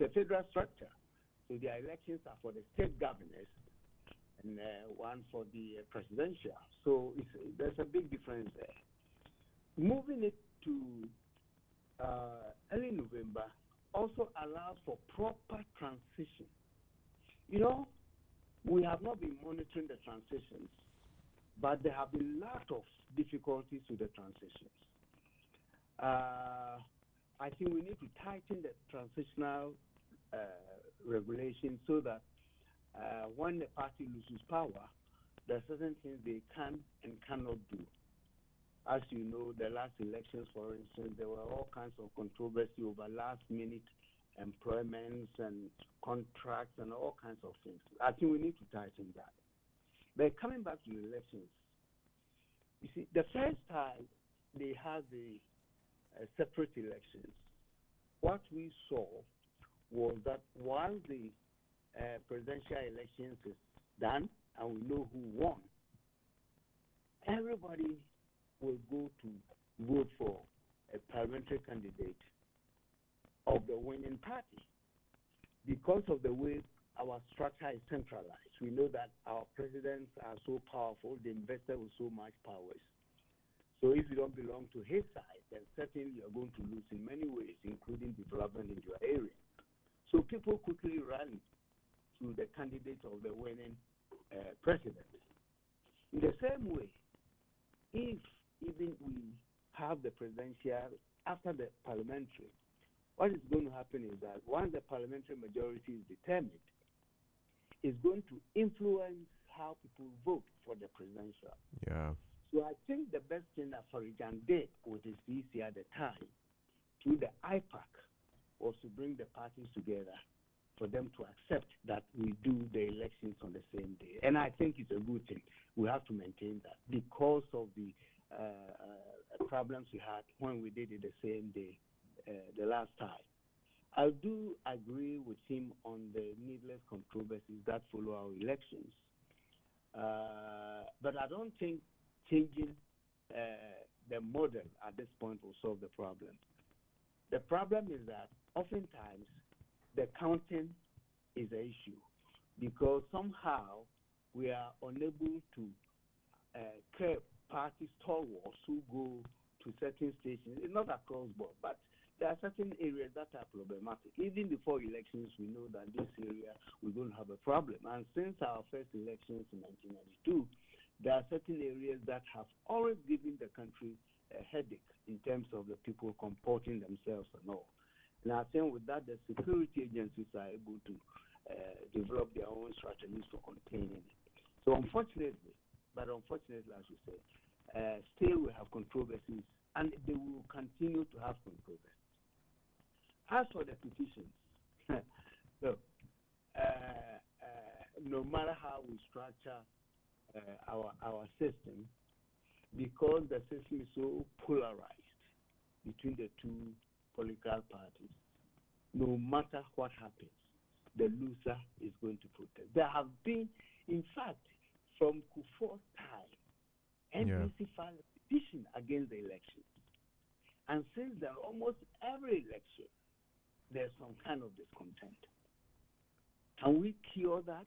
the federal structure. So the elections are for the state governors and one for the presidential. So there's a big difference there. Moving it to early November also allows for proper transition. You know, we have not been monitoring the transitions, but there have been a lot of difficulties with the transitions. I think we need to tighten the transitional regulations so that when the party loses power, there are certain things they can and cannot do. As you know, the last elections, for instance, there were all kinds of controversy over last-minute employments and contracts and all kinds of things. I think we need to tighten that. But coming back to the elections, you see, the first time they had the separate elections, what we saw was that once the presidential elections is done and we know who won, everybody will go to vote for a parliamentary candidate of the winning party. Because of the way our structure is centralized, we know that our presidents are so powerful, they invested with so much powers. So if you don't belong to his side, then certainly you're going to lose in many ways, including development in your area. So people quickly rally to the candidate of the winning president. In the same way, if even we have the presidential after the parliamentary, what is going to happen is that once the parliamentary majority is determined, it's going to influence how people vote for the presidential. Yeah. So I think the best thing that Farijan did with his VC at the time, through the IPAC, was to bring the parties together for them to accept that we do the elections on the same day. And I think it's a good thing. We have to maintain that because of the problems we had when we did it the same day the last time. I do agree with him on the needless controversies that follow our elections. But I don't think changing the model at this point will solve the problem. The problem is that oftentimes the counting is an issue because somehow we are unable to curb party stalwarts who go to certain stations. It's not across board, but there are certain areas that are problematic. Even before elections, we know that this area we're going to have a problem. And since our first elections in 1992, there are certain areas that have always given the country a headache in terms of the people comporting themselves and all. And I think with that, the security agencies are able to develop their own strategies for containing it. So unfortunately, I should say, still we have controversies, and they will continue to have controversies. As for the petitions, look, no matter how we structure our system, because the system is so polarized between the two political parties, no matter what happens, the loser is going to protest. There have been, in fact, from Kufuor's time, NDC filed a petition against the elections. And since then, almost every election, there's some kind of discontent. Can we cure that?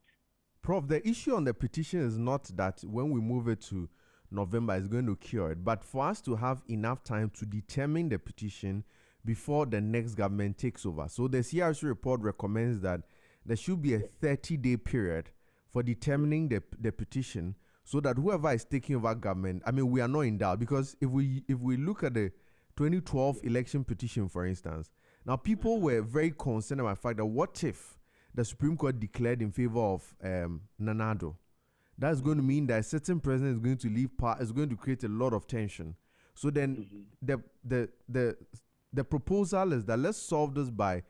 Prof, the issue on the petition is not that when we move it to November, it's going to cure it, but for us to have enough time to determine the petition before the next government takes over. So the CRC report recommends that there should be a 30-day period for determining the petition so that whoever is taking over government, I mean, we are not in doubt, because if we look at the 2012 election petition, for instance, now people were very concerned about the fact that what if the Supreme Court declared in favor of Nanado? That's going to mean that a certain president is going to leave power, is going to create a lot of tension. So then the proposal is that let's solve this by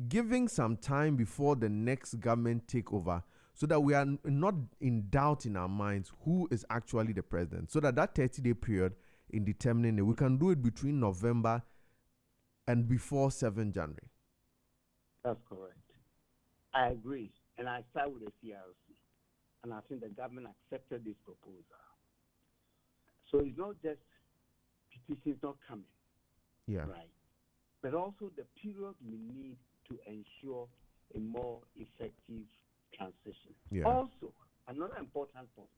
giving some time before the next government takeover, so that we are not in doubt in our minds who is actually the president, so that 30-day period in determining it, we can do it between November and before 7 January. That's correct. I agree. And I start with the CRC. And I think the government accepted this proposal. So it's not just petitions not coming. Yeah. Right. But also the period we need to ensure a more effective transition. Yeah. Also, another important point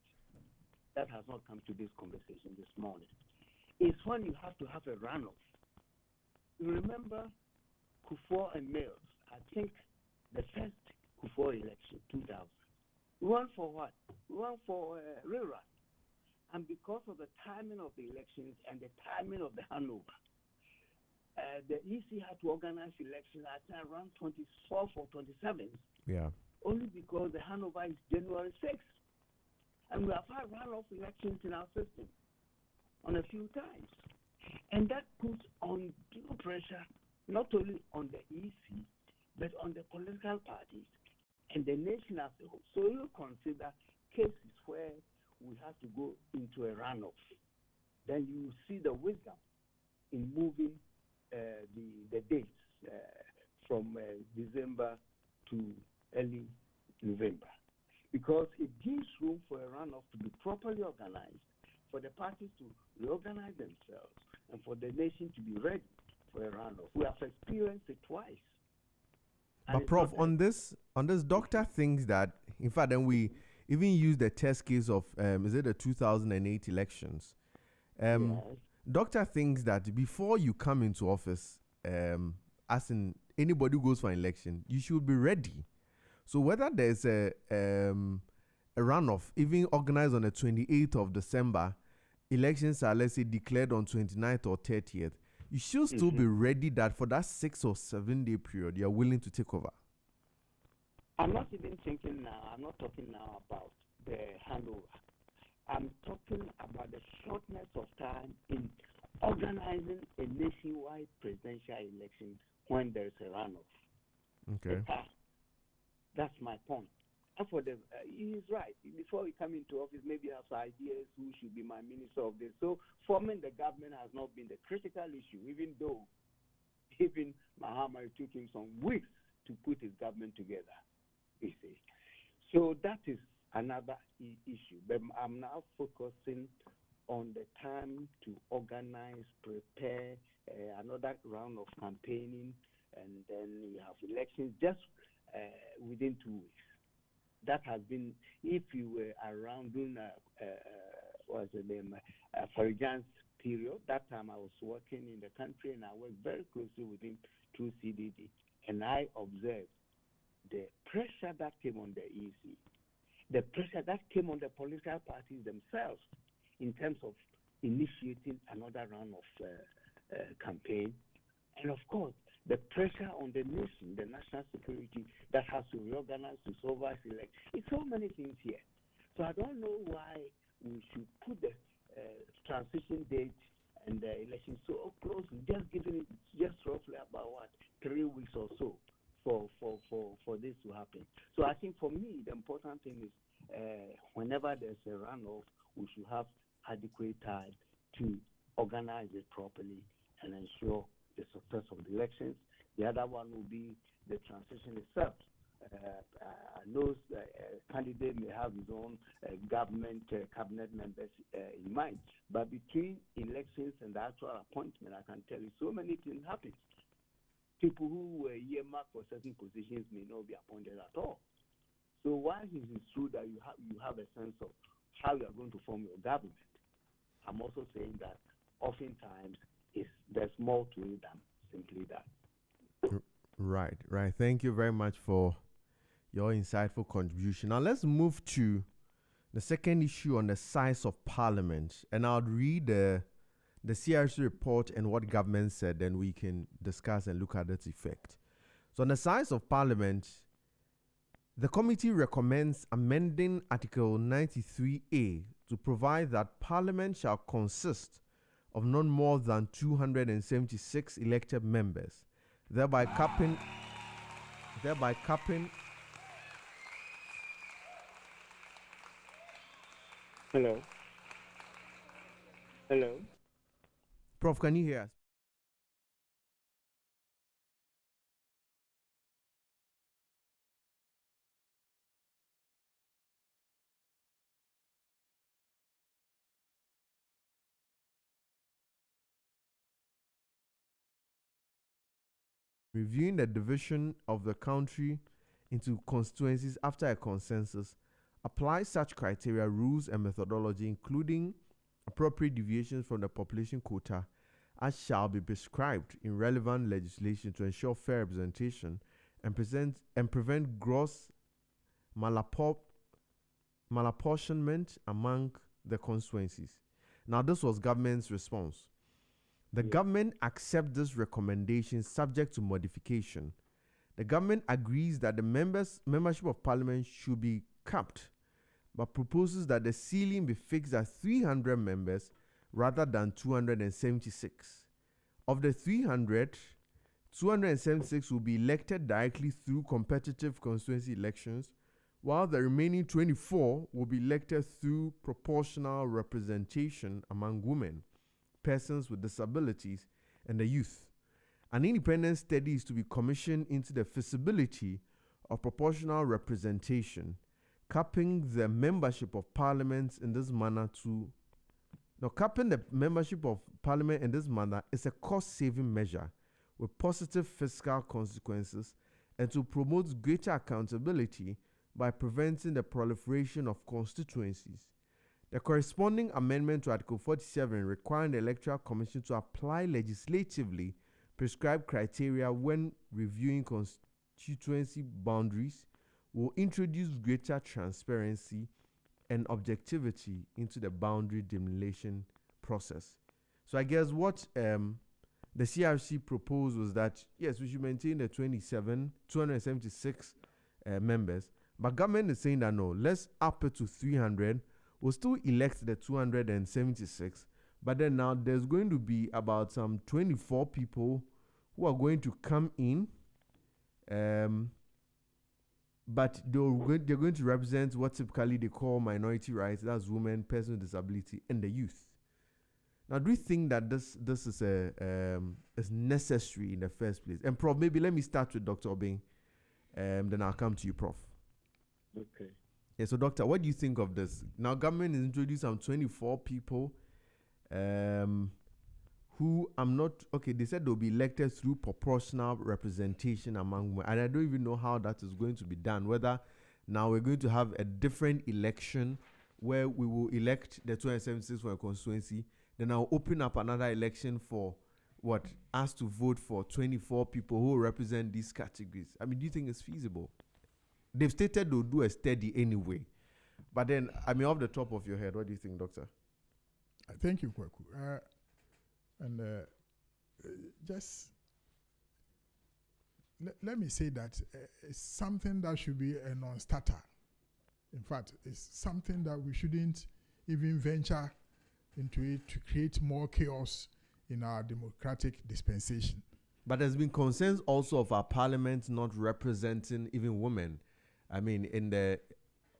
that has not come to this conversation this morning is when you have to have a runoff. You remember Kufuor and Mills, I think the first Kufuor election, 2000. We won for what? We won for rerun. And because of the timing of the elections and the timing of the handover, the EC had to organize elections at around 24th or 27th. Yeah. Only because the handover is January 6th. And we have had runoff elections in our system on a few times. And that puts undue pressure not only on the EC, but on the political parties and the nation as a whole. So you consider cases where we have to go into a runoff. Then you see the wisdom in moving the dates from December to early November, because it gives room for a runoff to be properly organized, for the parties to reorganize themselves, and for the nation to be ready for a runoff. We have experienced it twice. But Prof, on this, doctor thinks that, in fact, then we even use the test case of, is it the 2008 elections? Yes. Doctor thinks that before you come into office, as in anybody who goes for an election, you should be ready. So whether there's a runoff, even organized on the 28th of December, elections are, let's say, declared on 29th or 30th, you should still be ready that for that 6 or 7 day period, you're willing to take over. I'm not even thinking now, I'm not talking now about the handover. I'm talking about the shortness of time in organizing a nationwide presidential election when there's a runoff. Okay. That's my point. And for the, he's right. Before we come into office, maybe you have ideas who should be my minister of this. So forming the government has not been the critical issue, even though even Mahama, it took him some weeks to put his government together, you see. So that is another issue. But I'm now focusing on the time to organize, prepare another round of campaigning, and then you have elections just within 2 weeks. That has been, if you were around during what's the name, Farijan's period, that time I was working in the country and I worked very closely with him through CDD. And I observed the pressure that came on the EC, the pressure that came on the political parties themselves in terms of initiating another round of campaign. And of course, the pressure on the nation, the national security that has to reorganize to survive election. It's so many things here. So I don't know why we should put the transition date and the election so close, just giving it just roughly about 3 weeks or so for this to happen. So I think for me, the important thing is whenever there's a runoff, we should have adequate time to organize it properly and ensure the success of the elections. The other one will be the transition itself. I know the candidate may have his own government cabinet members in mind, but between elections and the actual appointment, I can tell you so many things happen. People who were earmarked for certain positions may not be appointed at all. So while it is true that you have a sense of how you are going to form your government, I'm also saying that oftentimes there's more to it than simply that. Right. Thank you very much for your insightful contribution. Now let's move to the second issue on the size of parliament. And I'll read the CRC report and what government said, then we can discuss and look at its effect. So on the size of parliament, the committee recommends amending Article 93A to provide that parliament shall consist of not more than 276 elected members, thereby capping Hello. Prof, can you hear us? reviewing the division of the country into constituencies after a consensus, apply such criteria, rules, and methodology, including appropriate deviations from the population quota, as shall be prescribed in relevant legislation to ensure fair representation and prevent gross malapportionment among the constituencies. Now, this was government's response. The government accepts this recommendation subject to modification. The government agrees that the membership of parliament should be capped, but proposes that the ceiling be fixed at 300 members rather than 276. Of the 300, 276 will be elected directly through competitive constituency elections, while the remaining 24 will be elected through proportional representation among women, persons with disabilities, and the youth. An independent study is to be commissioned into the feasibility of proportional representation, capping the membership of parliament in this manner capping the membership of parliament in this manner is a cost-saving measure with positive fiscal consequences and to promote greater accountability by preventing the proliferation of constituencies. The corresponding amendment to Article 47 requiring the Electoral Commission to apply legislatively prescribed criteria when reviewing constituency boundaries will introduce greater transparency and objectivity into the boundary delineation process. So I guess what the CRC proposed was that, yes, we should maintain the 276 members, but government is saying that no, let's up it to 300. We'll still elect the 276, but then now there's going to be about some 24 people who are going to come in, but they're going to represent what typically they call minority rights, that's women, persons with disability, and the youth. Now, do you think that this is is necessary in the first place? And Prof, maybe let me start with Dr. Obeng, then I'll come to you, Prof. Okay. Yeah, so Doctor, what do you think of this? Now, government has introduced some 24 people who they said they'll be elected through proportional representation among women. And I don't even know how that is going to be done, whether now we're going to have a different election where we will elect the 276 for a constituency, then I'll open up another election for us to vote for 24 people who represent these categories. I mean, do you think it's feasible? They've stated they'll do a study anyway. But then, I mean, off the top of your head, what do you think, Doctor? Thank you, Kwaku. Just let me say that it's something that should be a non-starter. In fact, it's something that we shouldn't even venture into it to create more chaos in our democratic dispensation. But there's been concerns also of our parliament not representing even women. I mean,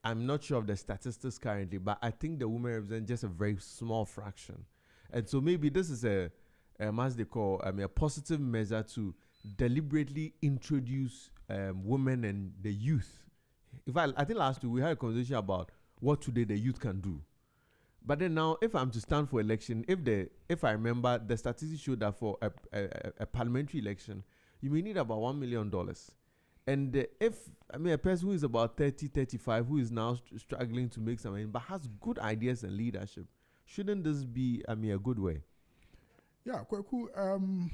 I'm not sure of the statistics currently, but I think the women represent just a very small fraction. And so maybe this is as they call, a positive measure to deliberately introduce women and the youth. In fact, I think last week we had a conversation about what today the youth can do. But then now, if I'm to stand for election, if I remember, the statistics show that for a parliamentary election, you may need about $1 million. And if a person who is about 30, 35, who is now struggling to make some money, but has good ideas and leadership, shouldn't this be, a good way? Yeah, Kwaku,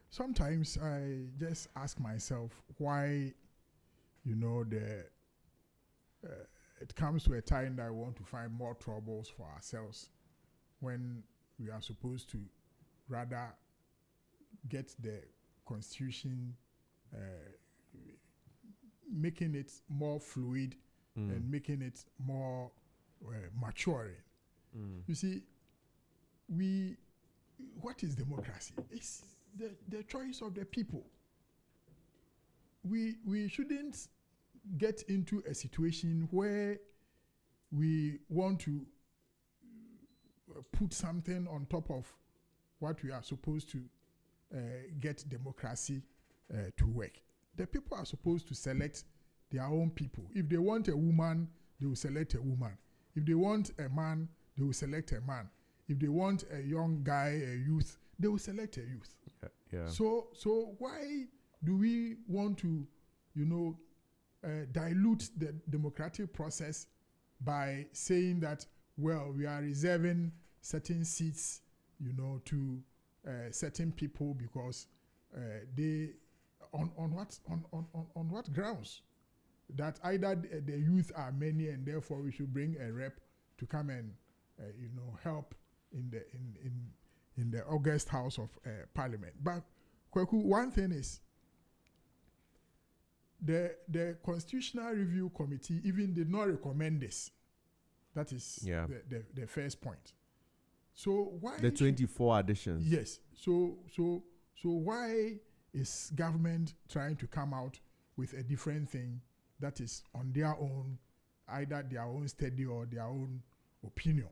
sometimes I just ask myself why, it comes to a time that I want to find more troubles for ourselves when we are supposed to rather get the constitution, making it more fluid and making it more maturing. You see, what is democracy? It's the choice of the people. We shouldn't get into a situation where we want to put something on top of what we are supposed to get democracy to work. The people are supposed to select their own people. If they want a woman, they will select a woman. If they want a man, they will select a man. If they want a young guy, a youth, they will select a youth. Yeah. So why do we want to, dilute the democratic process by saying that, well, we are reserving certain seats, to certain people because they, on what grounds? That either the youth are many and therefore we should bring a rep to come and help in the August House of Parliament. But Kweku, one thing is the Constitutional Review Committee even did not recommend this. That is the first point. So why the 24 additions? Yes. So why is government trying to come out with a different thing that is on their own, either their own study or their own opinion?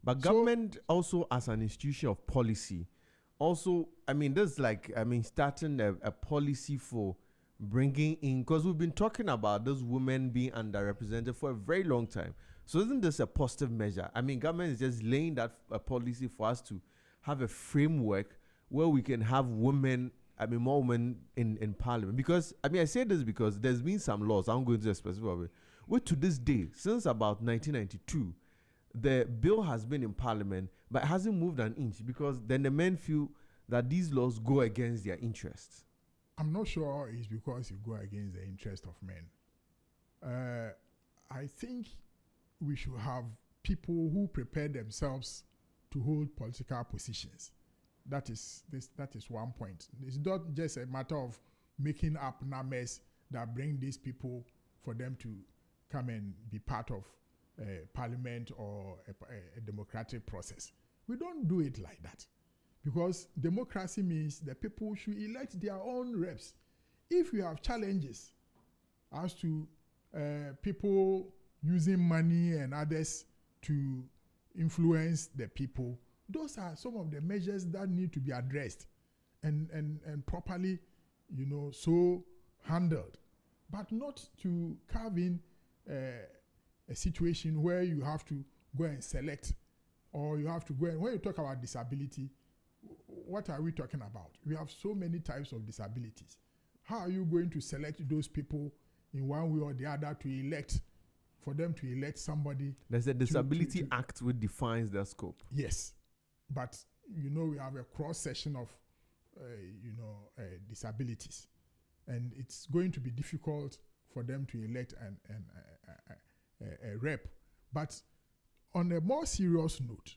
But government also, as an institution of policy, also, there's starting a policy for bringing in, because we've been talking about those women being underrepresented for a very long time. So isn't this a positive measure? Government is just laying that policy for us to have a framework where we can have women, more women in parliament. Because, I say this because there's been some laws, I'm going to a specific way, where to this day, since about 1992, the bill has been in parliament, but it hasn't moved an inch because then the men feel that these laws go against their interests. I'm not sure it's because you go against the interest of men. I think we should have people who prepare themselves to hold political positions. That is one point. It's not just a matter of making up numbers that bring these people for them to come and be part of parliament or a democratic process. We don't do it like that, because democracy means the people should elect their own reps. If you have challenges as to people using money and others to influence the people, those are some of the measures that need to be addressed and properly, so handled, but not to carve in a situation where you have to go and select, or you have to go and, when you talk about disability, what are we talking about? We have so many types of disabilities. How are you going to select those people in one way or the other to elect, for them to elect somebody? There's a Disability Act which defines their scope. Yes, but we have a cross section of disabilities, and it's going to be difficult for them to elect a rep. But on a more serious note,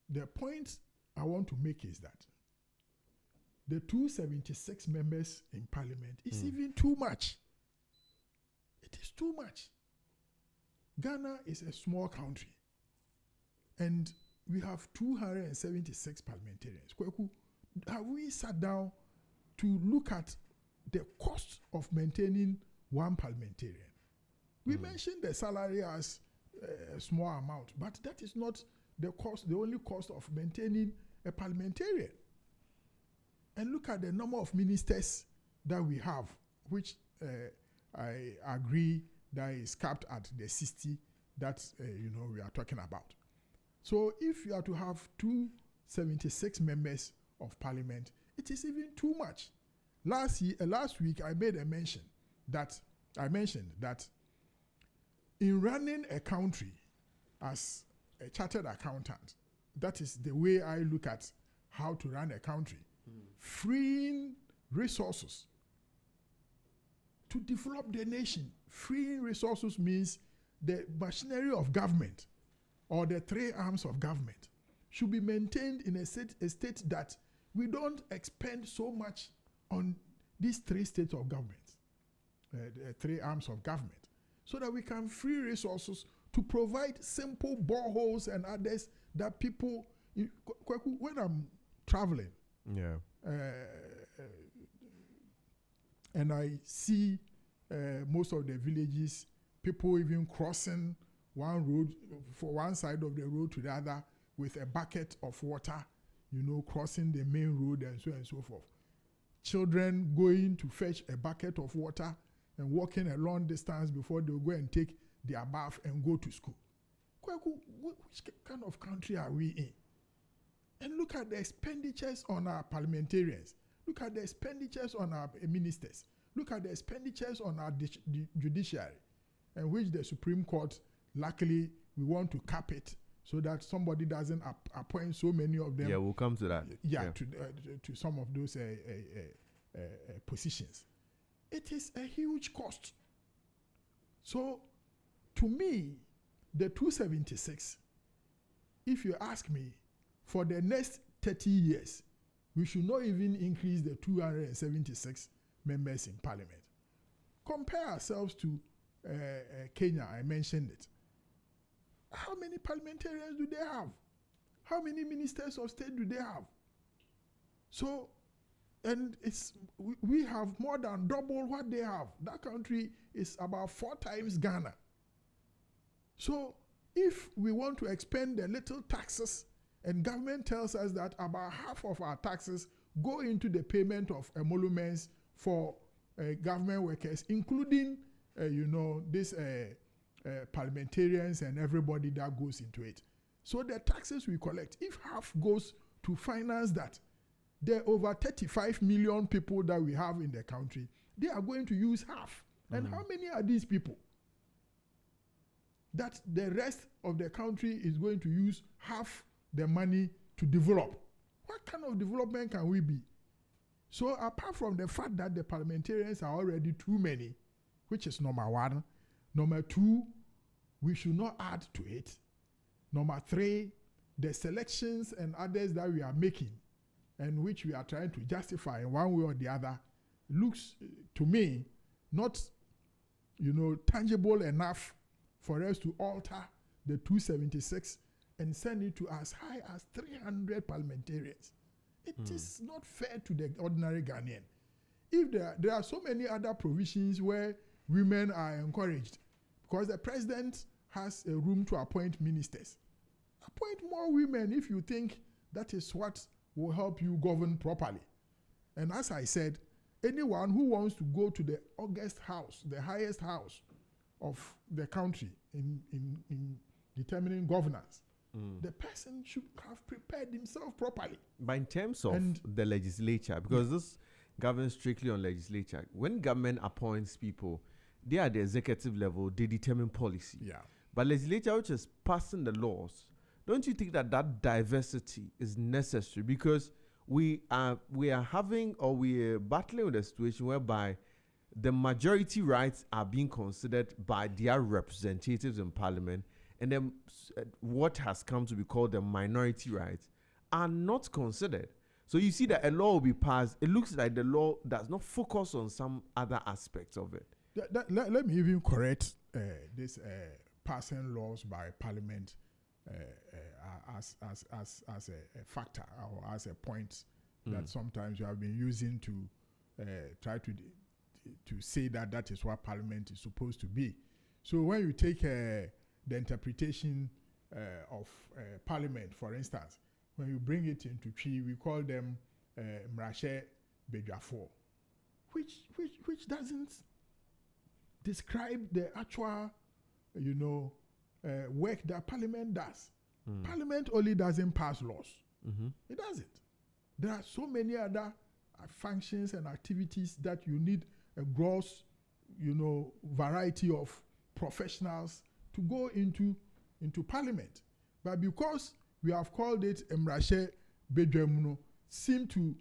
the point I want to make is that the 276 members in parliament is even too much. It is too much. Ghana is a small country, and we have 276 parliamentarians. Kweku, have we sat down to look at the cost of maintaining one parliamentarian? We mentioned the salary as a small amount, but that is not the only cost of maintaining a parliamentarian. And look at the number of ministers that we have, which I agree that is capped at the 60 that we are talking about. So if you are to have 276 members of parliament, it is even too much. Last week I mentioned that in running a country as a chartered accountant, that is the way I look at how to run a country. Freeing resources to develop the nation. Freeing resources means the machinery of government, or the three arms of government, should be maintained in a state that we don't expend so much on these three states of government, the three arms of government, so that we can free resources to provide simple boreholes and others that people, when I'm traveling, and I see most of the villages, people even crossing one road, for one side of the road to the other, with a bucket of water, crossing the main road and so forth. Children going to fetch a bucket of water and walking a long distance before they go and take their bath and go to school. Which kind of country are we in? And look at the expenditures on our parliamentarians. Look at the expenditures on our ministers. Look at the expenditures on our judiciary, and which the Supreme Court, luckily, we want to cap it so that somebody doesn't appoint so many of them. Yeah, we'll come to that. To some of those positions. It is a huge cost. So, to me, the 276, if you ask me, for the next 30 years, we should not even increase the 276 members in parliament. Compare ourselves to Kenya, I mentioned it. How many parliamentarians do they have? How many ministers of state do they have? So, and we have more than double what they have. That country is about 4 times Ghana. So, if we want to expend the little taxes, and government tells us that about half of our taxes go into the payment of emoluments for government workers, including, these parliamentarians and everybody that goes into it. So the taxes we collect, if half goes to finance that, the over 35 million people that we have in the country, they are going to use half. And how many are these people? That the rest of the country is going to use half the money to develop. What kind of development can we be? So apart from the fact that the parliamentarians are already too many, which is number one. Number two, we should not add to it. Number three, the selections and others that we are making and which we are trying to justify in one way or the other looks to me not, tangible enough for us to alter the 276 and send it to as high as 300 parliamentarians. It is not fair to the ordinary Ghanaian. If there are so many other provisions where women are encouraged, because the president has a room to appoint ministers. Appoint more women if you think that is what will help you govern properly. And as I said, anyone who wants to go to the August house, the highest house of the country in determining governance, the person should have prepared himself properly. But in terms of the legislature, because this governs strictly on legislature, when government appoints people, they are at the executive level, they determine policy. Yeah. But legislature, which is passing the laws, don't you think that diversity is necessary? Because we are battling with a situation whereby the majority rights are being considered by their representatives in parliament, and then what has come to be called the minority rights are not considered. So you see that a law will be passed. It looks like the law does not focus on some other aspects of it. Let me even correct this passing laws by parliament as a factor or as a point that sometimes you have been using to try to say that is what parliament is supposed to be. So when you take the interpretation of parliament, for instance, when you bring it into tree, we call them reshape bedwafo, which doesn't describe the actual, work that parliament does. Parliament only doesn't pass laws. It doesn't. There are so many other functions and activities that you need a gross, variety of professionals to go into parliament. But because we have called it Emrashe Bedwemuno, seem to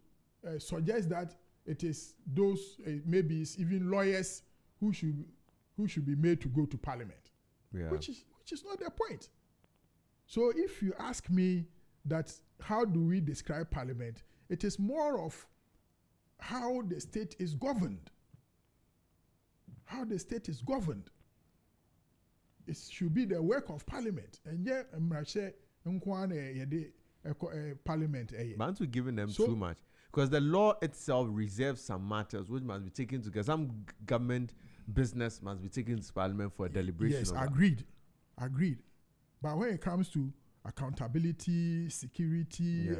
suggest that it is those, maybe it's even lawyers who should be made to go to parliament. Yeah. Which is not the point. So if you ask me that how do we describe parliament, it is more of how the state is governed. How the state is governed. It should be the work of parliament. And yet, parliament. But aren't we giving them too much? Because the law itself reserves some matters which must be taken together. Some government business must be taken to parliament for a deliberation. Yes, agreed. But when it comes to accountability, security,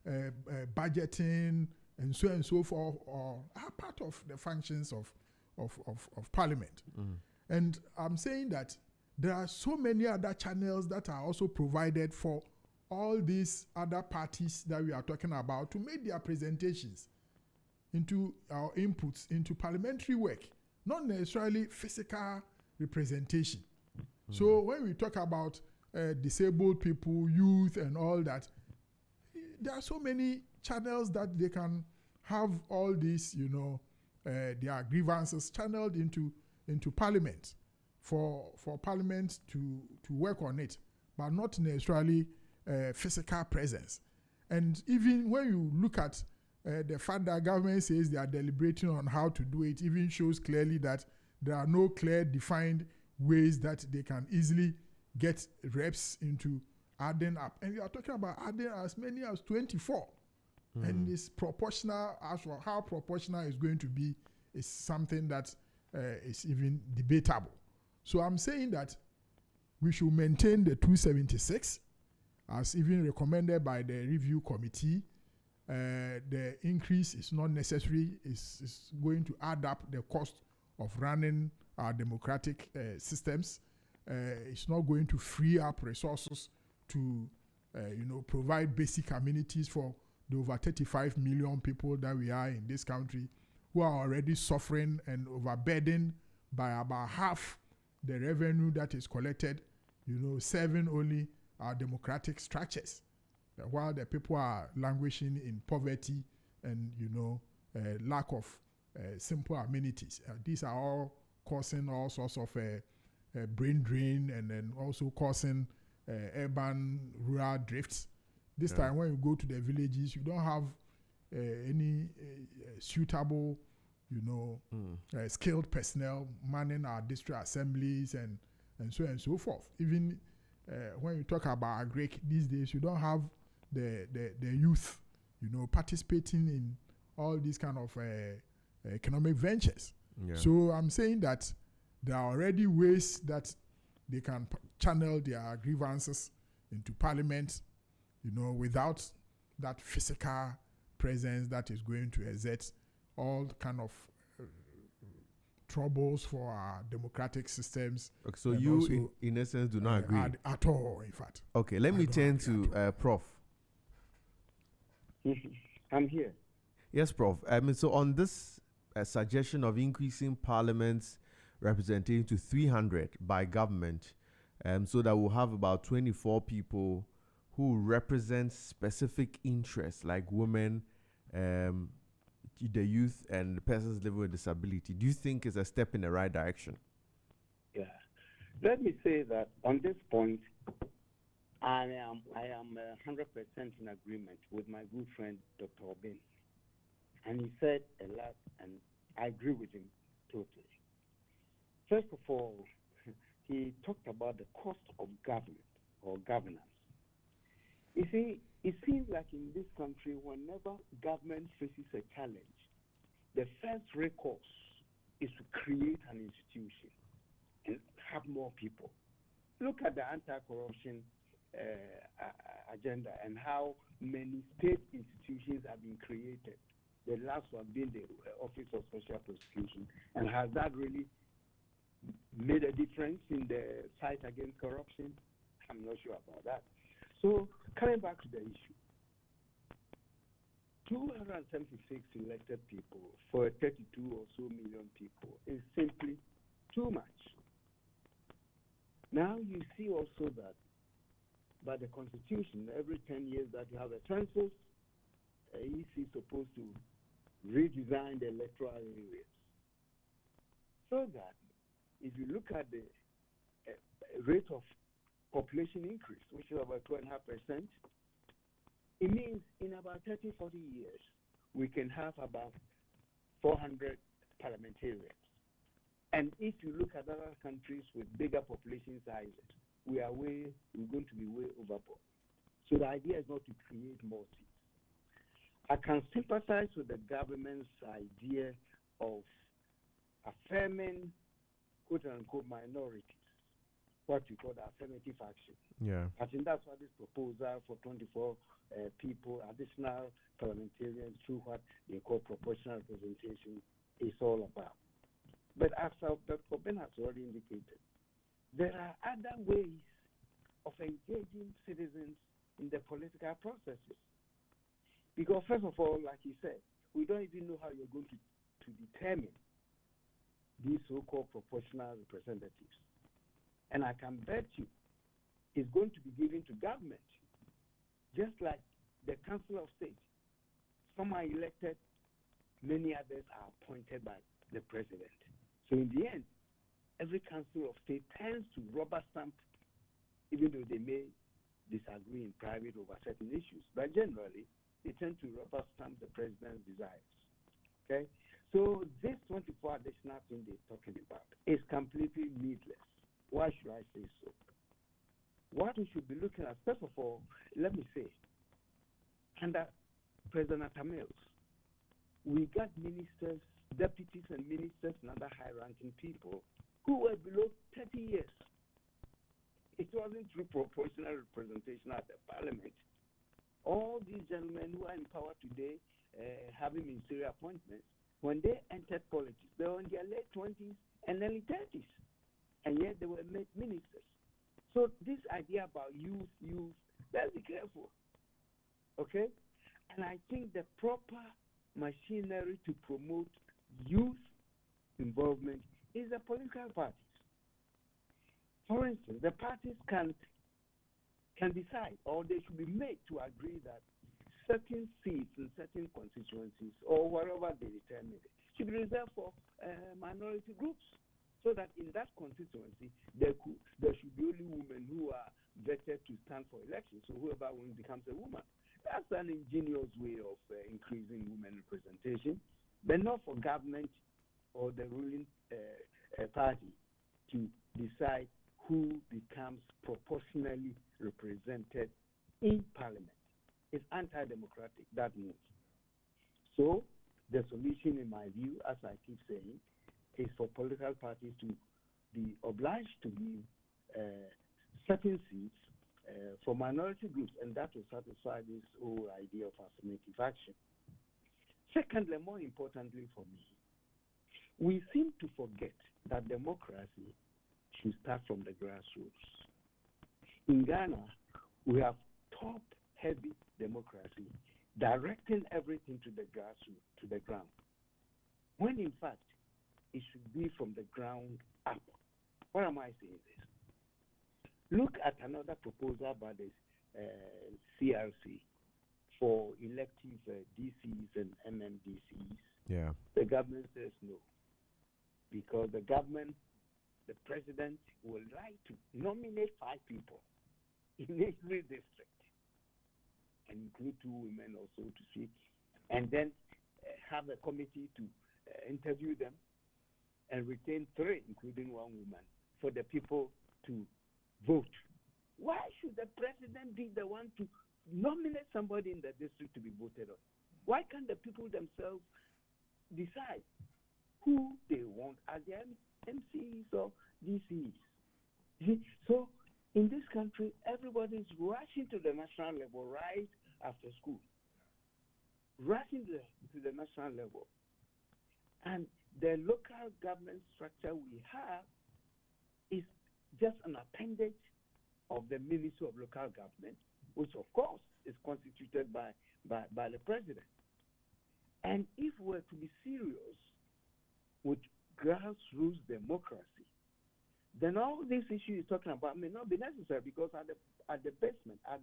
and budgeting, and so forth, are part of the functions of parliament. And I'm saying that there are so many other channels that are also provided for all these other parties that we are talking about to make their presentations. into our inputs into parliamentary work, not necessarily physical representation. So when we talk about disabled people, youth, and all that, there are so many channels that they can have all these, their grievances channeled into Parliament for Parliament to work on it, but not necessarily physical presence. And even when you look at the fact that government says they are deliberating on how to do it, even shows clearly that there are no clear defined ways that they can easily get reps into adding up. And we are talking about adding as many as 24. And it's proportional. As for how proportional it's going to be is something that is even debatable. So I'm saying that we should maintain the 276 as even recommended by the review committee. The increase is not necessary. It's going to add up the cost of running our democratic systems. It's not going to free up resources to provide basic amenities for the over 35 million people that we are in this country, who are already suffering and overburdened by about half the revenue that is collected, serving only our democratic structures, while the people are languishing in poverty and lack of simple amenities. These are all causing all sorts of brain drain, and then also causing urban rural drifts. This time when you go to the villages, you don't have any suitable skilled personnel manning our district assemblies and so on and so forth. Even when you talk about agric these days, you don't have the youth participating in all these kind of economic ventures. So I'm saying that there are already ways that they can channel their grievances into Parliament, without that physical presence that is going to exert all kind of troubles for our democratic systems. Okay, so you, in essence, do not agree at all, in fact. Okay, let me turn to Prof. I'm here. Yes, Prof. So on this suggestion of increasing Parliament's representation to 300 by government, so that we'll have about 24 people who represent specific interests like women, the youth, and persons living with disability. Do you think it's a step in the right direction? Yeah. Let me say that on this point, I am 100% in agreement with my good friend, Dr. Obin. And he said a lot, and I agree with him totally. First of all, he talked about the cost of government or governance. You see, it seems like in this country, whenever government faces a challenge, the first recourse is to create an institution and have more people. Look at the anti-corruption agenda and how many state institutions have been created. The last one being the Office of Special Prosecution. And has that really made a difference in the fight against corruption? I'm not sure about that. So, coming back to the issue, 276 elected people for 32 or so million people is simply too much. Now you see also that by the Constitution, every 10 years that you have a census, EC is supposed to redesign the electoral areas. So that if you look at the rate of population increase, which is about 2.5%, it means in about 30, 40 years, we can have about 400 parliamentarians. And if you look at other countries with bigger population sizes, we're going to be way overboard. So the idea is not to create more seats. I can sympathize with the government's idea of affirming quote-unquote minorities, what we call the affirmative action. Yeah. I think that's what this proposal for 24 people, additional parliamentarians through what they call proportional representation is all about. But as Dr. Ben has already indicated, there are other ways of engaging citizens in the political processes. Because first of all, like he said, we don't even know how you're going to determine these so-called proportional representatives. And I can bet you it's going to be given to government, just like the Council of State. Some are elected, many others are appointed by the president. So in the end, every Council of State tends to rubber stamp, even though they may disagree in private over certain issues. But generally, they tend to rubber stamp the president's desires. Okay? So this 24 additional thing they're talking about is completely needless. Why should I say so? What we should be looking at, first of all, let me say, under President Mills, we got ministers, deputies and ministers and other high-ranking people who were below 30 years. It wasn't through proportional representation at the parliament. All these gentlemen who are in power today, having ministerial appointments, when they entered politics, they were in their late 20s and early 30s, and yet they were made ministers. So this idea about youth, let's be careful, okay? And I think the proper machinery to promote youth involvement is the political parties. For instance, the parties can decide, or they should be made to agree that certain seats in certain constituencies, or wherever they determine it, should be reserved for minority groups, so that in that constituency, there should be only women who are vetted to stand for election. So whoever wins becomes a woman. That's an ingenious way of increasing women representation, but not for government or the ruling party to decide who becomes proportionally represented in parliament. It's anti-democratic, that move. So the solution, in my view, as I keep saying, is for political parties to be obliged to give certain seats for minority groups, and that will satisfy this whole idea of affirmative action. Secondly, more importantly for me, we seem to forget that democracy should start from the grassroots. In Ghana, we have top-heavy democracy, directing everything to the grassroots, to the ground, when in fact, it should be from the ground up. Why am I saying this? Look at another proposal by the CRC for elective DCs and MMDCs. Yeah. The government says no, because the president will like to nominate 5 people in every district, and include 2 women or so to speak, and then have a committee to interview them, and retain 3, including 1 woman, for the people to vote. Why should the president be the one to nominate somebody in the district to be voted on? Why can't the people themselves decide who they want as their MCs or DCs? So in this country, everybody is rushing to the national level right after school. Rushing to the national level. And the local government structure we have is just an appendage of the Ministry of Local Government, which of course is constituted by the president. And if we're to be serious with grassroots democracy, then all these issues you're talking about may not be necessary, because at the basement, at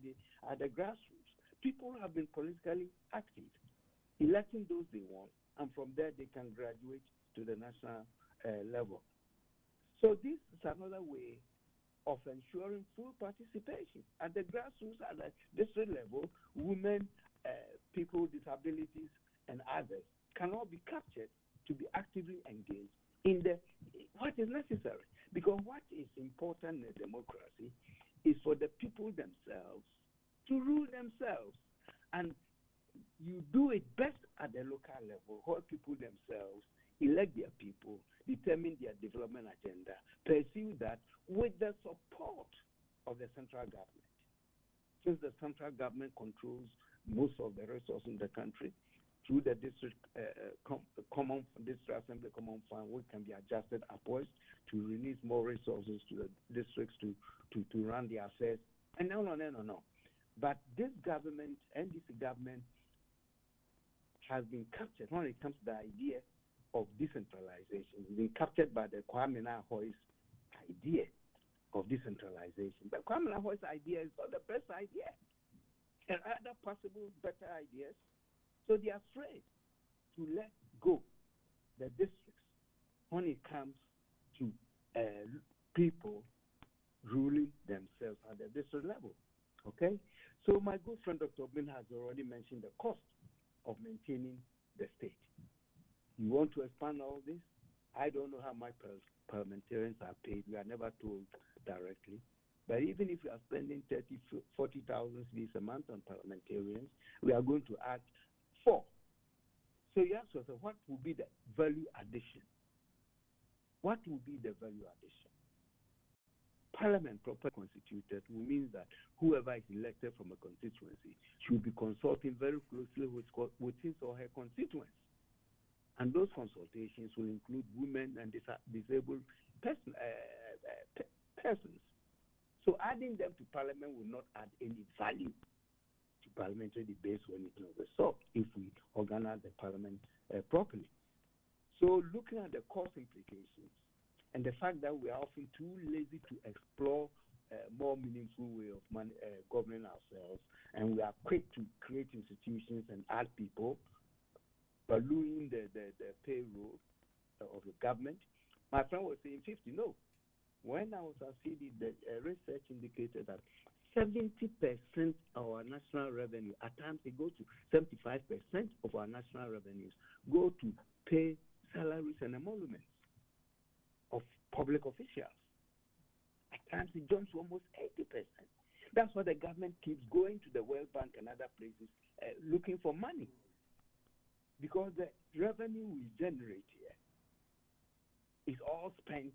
the grassroots, people have been politically active, electing those they want, and from there they can graduate to the national level. So this is another way of ensuring full participation at the grassroots, at the district level. Women, people with disabilities, and others can all be captured to be actively engaged in what is necessary. Because what is important in a democracy is for the people themselves to rule themselves. And you do it best at the local level, where people themselves elect their people, determine their development agenda, pursue that with the support of the central government. Since the central government controls most of the resources in the country, through the district district assembly common fund, which can be adjusted upwards to release more resources to the districts to run the affairs, and on and on and on. But this government, NDC government, has been captured when it comes to the idea of decentralization. It's been captured by the Kwame Nkrumah's idea of decentralization. But Kwame Nkrumah's idea is not the best idea. There are other possible better ideas. So they are afraid to let go the districts when it comes to people ruling themselves at the district level. Okay? So my good friend Dr. Bin has already mentioned the cost of maintaining the state. You want to expand all this? I don't know how much parliamentarians are paid. We are never told directly. But even if we are spending 30,000, 40,000 cedis a month on parliamentarians, we are going to add 4. So you ask yourself, what will be the value addition? What will be the value addition? Parliament properly constituted will mean that whoever is elected from a constituency should be consulting very closely with his or her constituents. And those consultations will include women and disabled persons. So adding them to Parliament will not add any value to parliamentary debates or anything of the sort if we organize the Parliament properly. So looking at the cost implications and the fact that we are often too lazy to explore more meaningful way of governing ourselves, and we are quick to create institutions and add people, ballooning the payroll of the government. My friend was saying 50. No. When I was at CD, the research indicated that 70% of our national revenue, at times it goes to 75% of our national revenues, go to pay salaries and emoluments of public officials. At times it jumps to almost 80%. That's why the government keeps going to the World Bank and other places looking for money. Because the revenue we generate here is all spent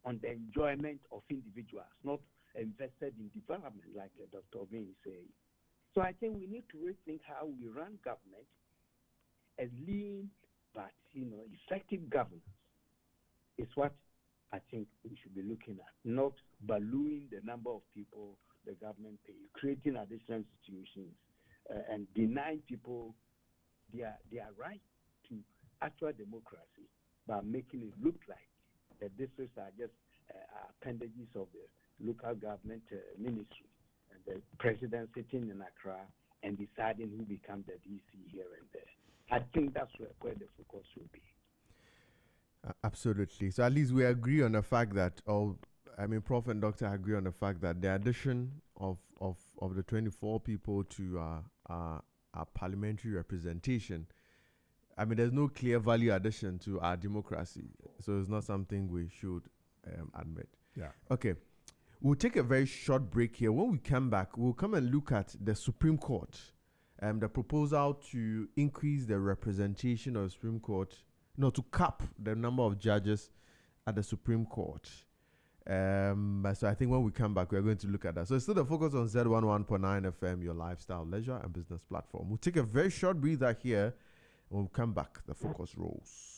on the enjoyment of individuals, not invested in development, like Dr. May is saying. So I think we need to rethink how we run government as lean but effective governance is what I think we should be looking at, not ballooning the number of people the government pays, creating additional institutions, and denying people their right to actual democracy by making it look like the districts are just appendages of the local government ministry, and the president sitting in Accra and deciding who becomes the DC here and there. I think that's where the focus will be. Absolutely. So at least we agree on the fact that, Prof and Doctor agree on the fact that the addition of the 24 people to our parliamentary representation, there's no clear value addition to our democracy. So it's not something we should admit. Yeah. Okay. We'll take a very short break here. When we come back, we'll come and look at the Supreme Court, the proposal to increase the representation of the Supreme Court, to cap the number of judges at the Supreme Court. So I think when we come back, we're going to look at that. So it's still the focus on Z11.9 FM, your lifestyle, leisure, and business platform. We'll take a very short breather here. When we come back, the focus rolls.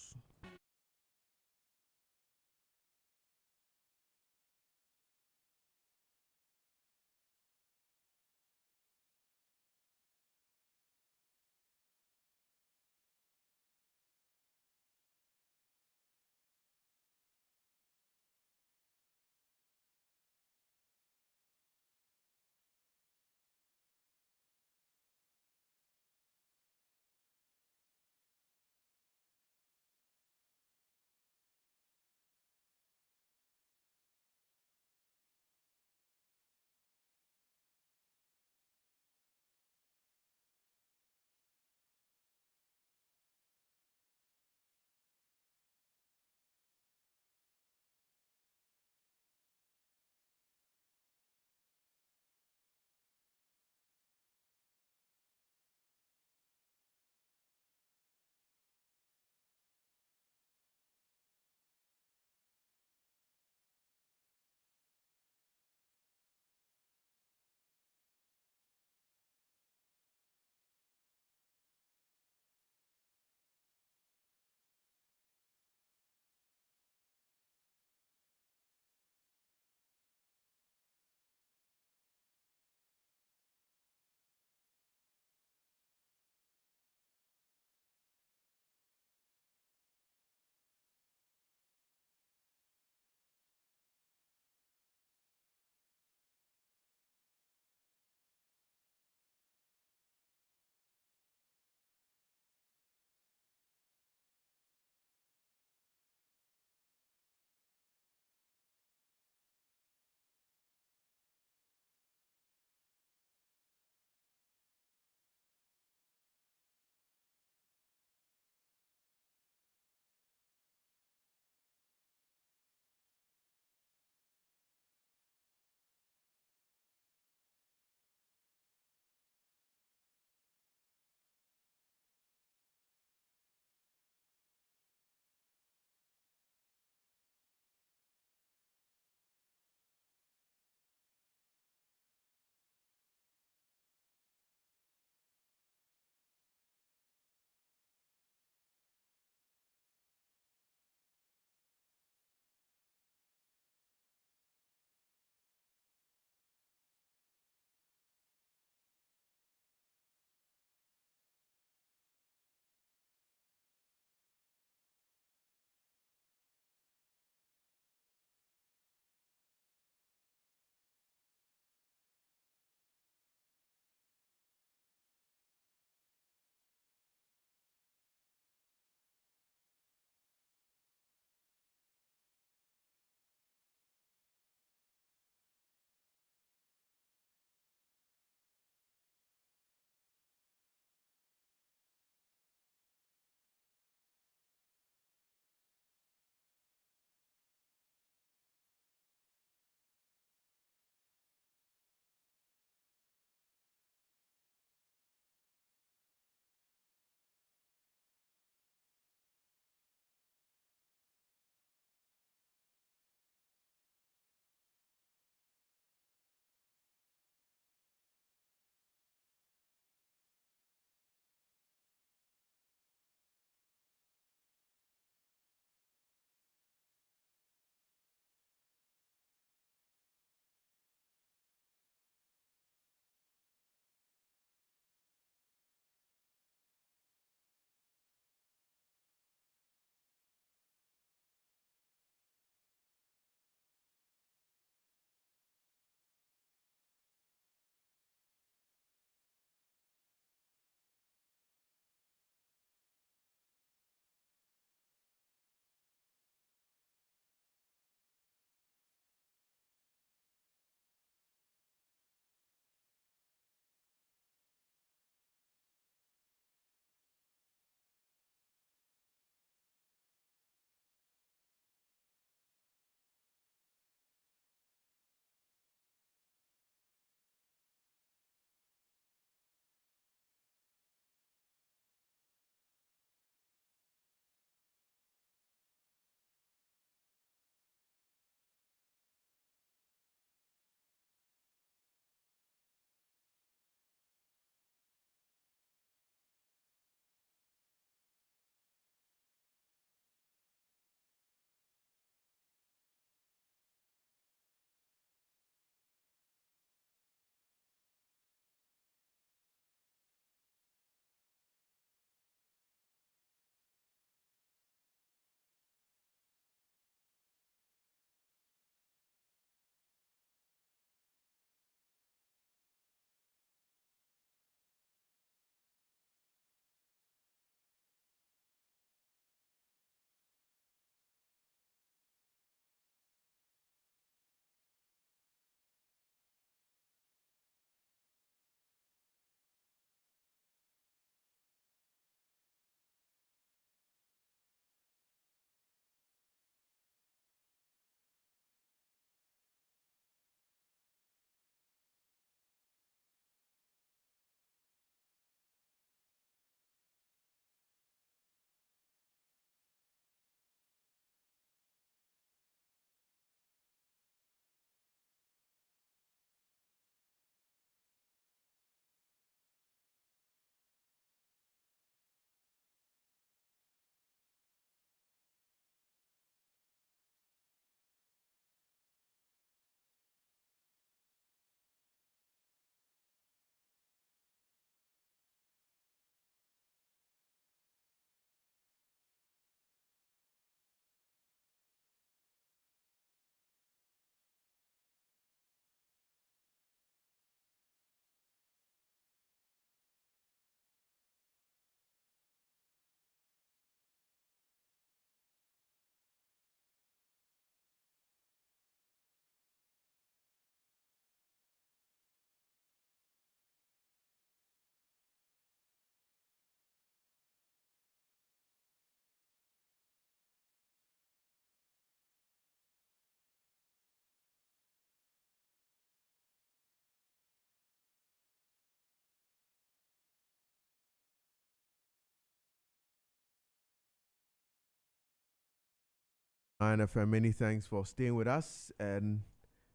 NFM, many thanks for staying with us. And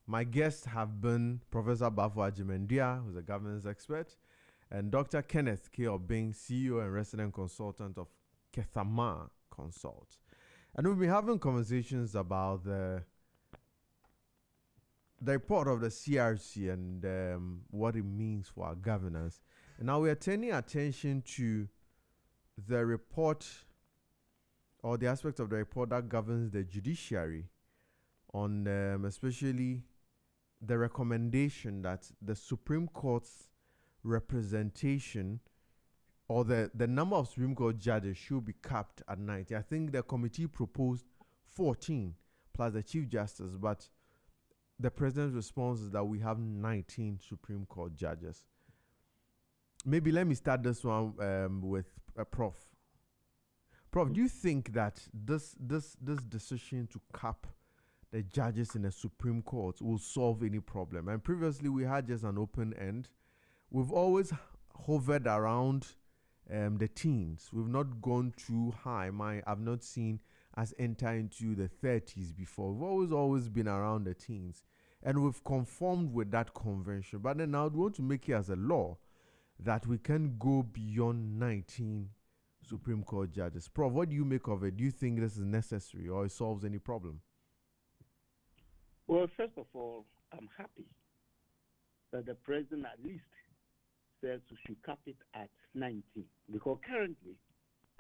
my guests have been Professor Bafo Ajimendia, who's a governance expert, and Dr. Kenneth K. Obing, CEO and resident consultant of Kethama Consult. And we've been having conversations about the report of the CRC and what it means for our governance. And now we are turning attention to the report or the aspect of the report that governs the judiciary on especially the recommendation that the Supreme Court's representation or the number of Supreme Court judges should be capped at 90. I think the committee proposed 14 plus the Chief Justice, but the president's response is that we have 19 Supreme Court judges. Maybe let me start this one with Prof. Prof, do you think that this decision to cap the judges in the Supreme Court will solve any problem? And previously we had just an open end. We've always hovered around the teens. We've not gone too high. I've not seen us enter into the 30s before. We've always been around the teens. And we've conformed with that convention. But then now we want to make it as a law that we can go beyond 19 Supreme Court judges. Prof, what do you make of it? Do you think this is necessary or it solves any problem? Well, first of all, I'm happy that the president at least says we should cap it at 19. Because currently,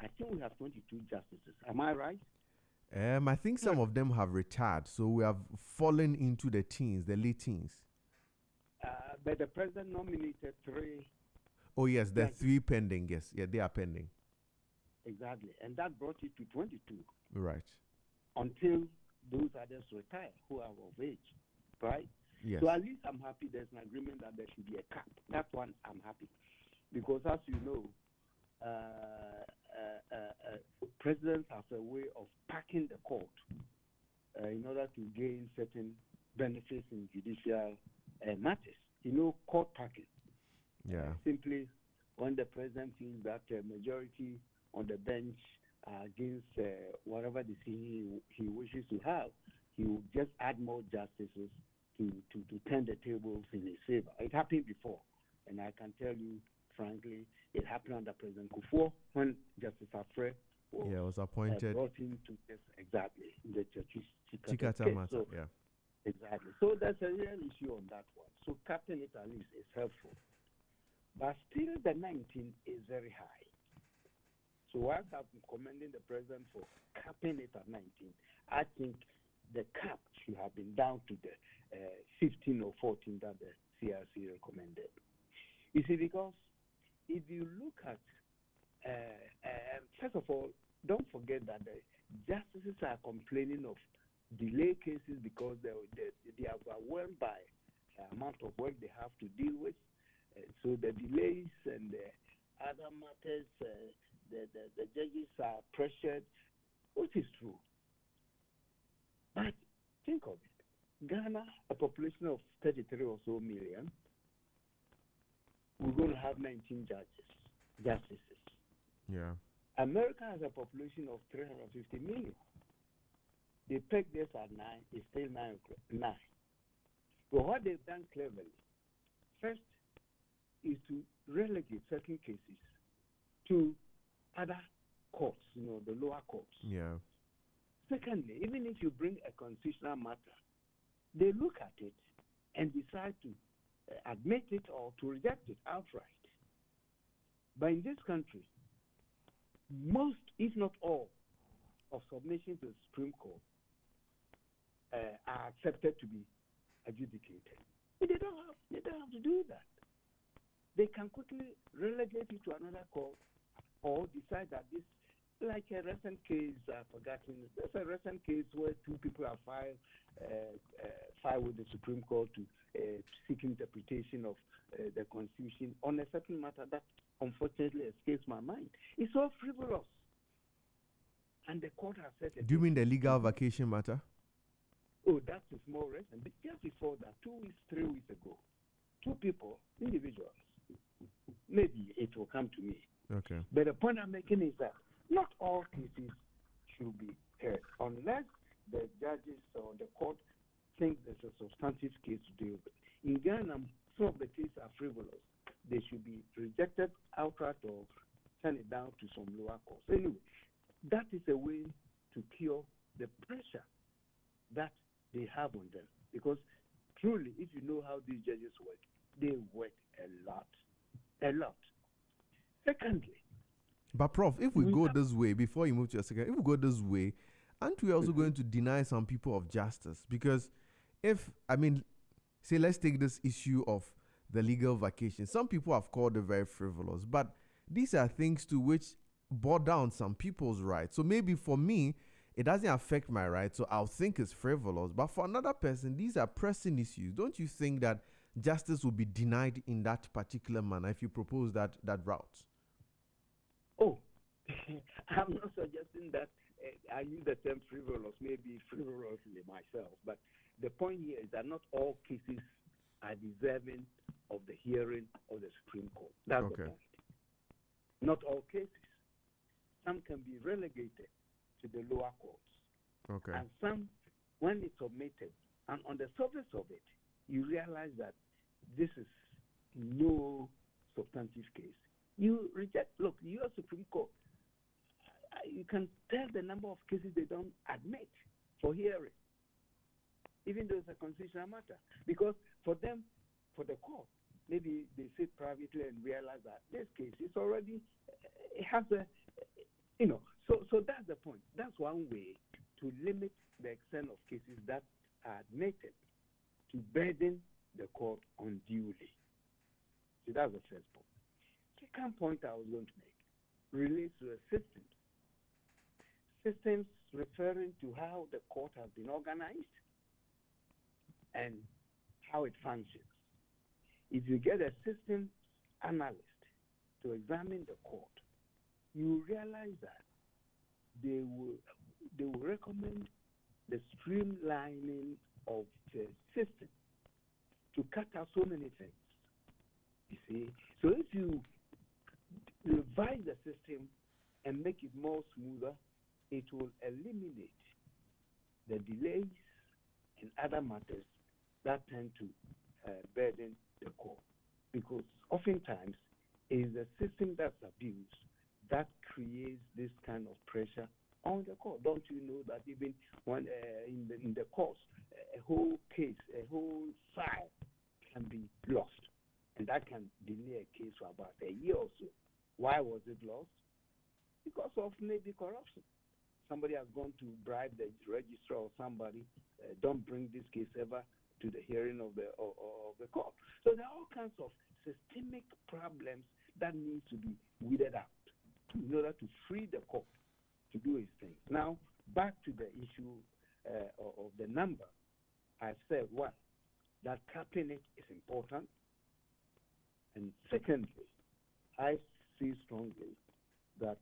I think we have 22 justices. Am I right? I think some of them have retired, so we have fallen into the teens, the late teens. But the president nominated 3. Oh, yes, there are 3 pending, yes. Yeah, they are pending. Exactly. And that brought it to 22. Right. Until those others retire who are of age, right? Yes. So at least I'm happy there's an agreement that there should be a cap. That one I'm happy. Because as you know, presidents have a way of packing the court in order to gain certain benefits in judicial matters. You know, court packing. Yeah. Simply, when the president feels that majority on the bench against whatever decision he wishes to have, he will just add more justices to turn the tables in his favor. It happened before, and I can tell you, frankly, it happened under President Kufuor when Justice Afre was appointed. Brought him to this exactly the Chikata matter. So, yeah. Exactly. So there's a real issue on that one. So capping it at least is helpful. But still, the 19 is very high. So whilst I'm commending the president for capping it at 19, I think the cap should have been down to the 15 or 14 that the CRC recommended. You see, because if you look at, first of all, don't forget that the justices are complaining of delay cases because they are overwhelmed by the amount of work they have to deal with. So the delays and the other matters, the judges are pressured, which is true. But think of it. Ghana, a population of 33 or so million, we're going to have 19 justices. Yeah. America has a population of 350 million. They peg this at 9, it's still 9. But what they've done cleverly, first, is to relegate certain cases to other courts, the lower courts. Yeah. Secondly, even if you bring a constitutional matter, they look at it and decide to admit it or to reject it outright. But in this country, most, if not all, of submissions to the Supreme Court are accepted to be adjudicated. But they don't have to do that. They can quickly relegate it to another court or decide that this, like a recent case, I've forgotten, there's a recent case where 2 people have filed with the Supreme Court to seek interpretation of the Constitution on a certain matter that unfortunately escapes my mind. It's all frivolous. And the court has said... Do you mean the legal vacation matter? Oh, that is more recent. But just before that, 2 weeks, 3 weeks ago, 2 people, individuals, maybe it will come to me. Okay. But the point I'm making is that not all cases should be heard unless the judges or the court think there's a substantive case to deal with. In Ghana, some of the cases are frivolous. They should be rejected outright or send it down to some lower courts. Anyway, that is a way to cure the pressure that they have on them. Because truly, if you know how these judges work, they work a lot. A lot. Secondly, but Prof, if we go this way, before you move to your second, if we go this way, aren't we also going to deny some people of justice? Because if, I mean, say, let's take this issue of the legal vacation. Some people have called it very frivolous, but these are things to which border on some people's rights. So maybe for me, it doesn't affect my rights, so I'll think it's frivolous. But for another person, these are pressing issues. Don't you think that justice will be denied in that particular manner if you propose that route? Oh, I'm not suggesting that I use the term frivolous, maybe frivolously myself, but the point here is that not all cases are deserving of the hearing of the Supreme Court. That's the point. Not all cases. Some can be relegated to the lower courts. Okay. And some, when it's submitted, and on the surface of it, you realize that this is no substantive case. You reject. Look, the U.S. Supreme Court, you can tell the number of cases they don't admit for hearing, even though it's a constitutional matter. Because for them, for the court, maybe they sit privately and realize that this case is already, it has a, so that's the point. That's one way to limit the extent of cases that are admitted, to burden the court unduly. So that's the first point. Second point I was going to make relates to a system. Systems referring to how the court has been organized and how it functions. If you get a systems analyst to examine the court, you realize that they will recommend the streamlining of the system to cut out so many things. You see, so if you revise the system and make it more smoother, it will eliminate the delays and other matters that tend to burden the court. Because oftentimes it is the system that's abused that creates this kind of pressure on the court. Don't you know that even when in the courts, a whole case, a whole file can be lost, and that can delay a case for about a year or so. Why was it lost? Because of maybe corruption. Somebody has gone to bribe the registrar or somebody. Don't bring this case ever to the hearing of the court. So there are all kinds of systemic problems that need to be weeded out in order to free the court to do its thing. Now, back to the issue of the number. I said, one, that capping it is important. And secondly, I see strongly that